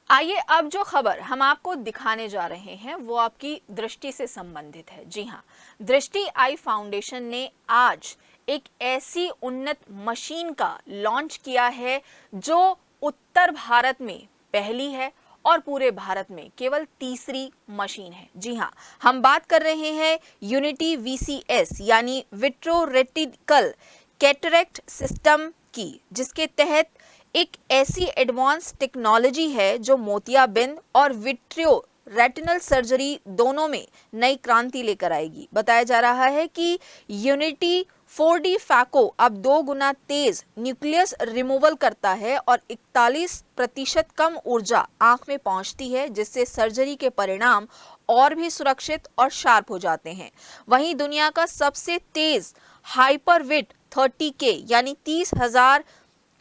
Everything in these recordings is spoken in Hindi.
आइए अब जो खबर हम आपको दिखाने जा रहे हैं वो आपकी दृष्टि से संबंधित है। जी हाँ, दृष्टि आई फाउंडेशन ने आज एक ऐसी उन्नत मशीन का लॉन्च किया है जो उत्तर भारत में पहली है और पूरे भारत में केवल तीसरी मशीन है। जी हाँ, हम बात कर रहे हैं यूनिटी वीसीएस यानी विट्रोरेटिकल कैटरेक्ट सिस्टम की, जिसके तहत एक ऐसी एडवांस टेक्नोलॉजी है जो मोतियाबिंद और विट्रियो रेटिनल सर्जरी दोनों में नई क्रांति लेकर आएगी। बताया जा रहा है कि यूनिटी 4D फैको अब 2 गुना तेज न्यूक्लियस रिमूवल करता है और 41% कम ऊर्जा आंख में पहुंचती है, जिससे सर्जरी के परिणाम और भी सुरक्षित और शार्प हो जाते हैं। वहीं दुनिया का सबसे तेज हाइपरविट 30K यानी 30,000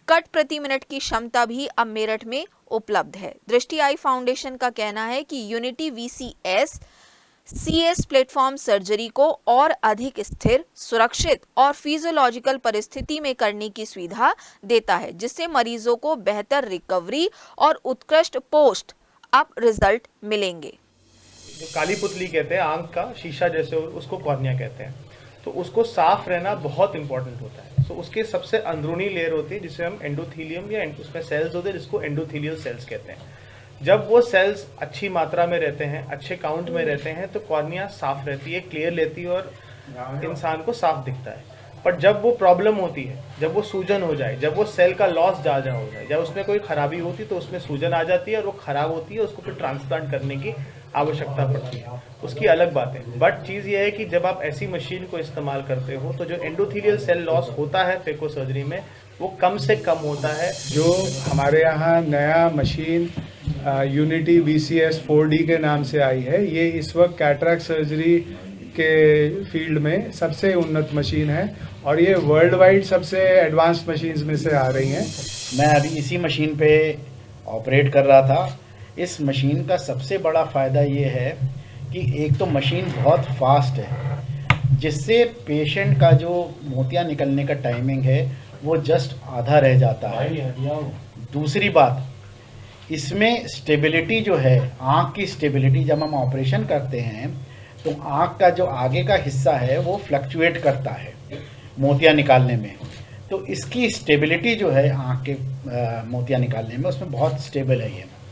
कट प्रति मिनट की क्षमता भी अब मेरठ में उपलब्ध है। दृष्टि आई फाउंडेशन का कहना है कि unity VCS CS platform surgery को और अधिक स्थिर, सुरक्षित और फिजियोलॉजिकल परिस्थिति में करने की सुविधा देता है, जिससे मरीजों को बेहतर रिकवरी और उत्कृष्ट पोस्ट अप रिजल्ट मिलेंगे। जो काली पुतली कहते हैं, आंख का शीशा जैसे, उसको कॉर्निया कहते हैं, तो उसको साफ रहना बहुत इंपॉर्टेंट होता है। तो उसके सबसे अंदरूनी लेयर होती है जिसे हम एंडोथीलियम या उसमें सेल्स होते हैं जिसको एंडोथीलियल सेल्स कहते हैं। जब वो सेल्स अच्छी मात्रा में रहते हैं, अच्छे काउंट में रहते हैं, तो कॉर्निया साफ रहती है, क्लियर रहती है और इंसान को साफ दिखता है। पर जब वो प्रॉब्लम होती है, जब वो सूजन हो जाए, जब वो सेल का लॉस ज़्यादा हो जाए, जब उसमें कोई खराबी होती है तो उसमें सूजन आ जाती है और वो खराब होती है, उसको फिर ट्रांसप्लांट करने की आवश्यकता पड़ती है, उसकी अलग बात है। बट चीज़ ये है कि जब आप ऐसी मशीन को इस्तेमाल करते हो तो जो एंडोथीलियल सेल लॉस होता है फेको सर्जरी में, वो कम से कम होता है। जो हमारे यहाँ नया मशीन यूनिटी वीसीएस 4D के नाम से आई है, ये इस वक्त कैटरेक्ट सर्जरी के फील्ड में सबसे उन्नत मशीन है और ये वर्ल्ड वाइड सबसे एडवांस्ड मशीन्स में से आ रही हैं। मैं अभी इसी मशीन पे ऑपरेट कर रहा था। इस मशीन का सबसे बड़ा फ़ायदा ये है कि एक तो मशीन बहुत फास्ट है, जिससे पेशेंट का जो मोतिया निकलने का टाइमिंग है वो जस्ट आधा रह जाता है। दूसरी बात, इसमें स्टेबिलिटी जो है, आँख की स्टेबिलिटी, जब हम ऑपरेशन करते हैं तो आँख का जो आगे का हिस्सा है वो फ्लक्चुएट करता है मोतिया निकालने में। तो इसकी स्टेबिलिटी जो है आँख के मोतिया निकालने में, उसमें बहुत स्टेबल है ये।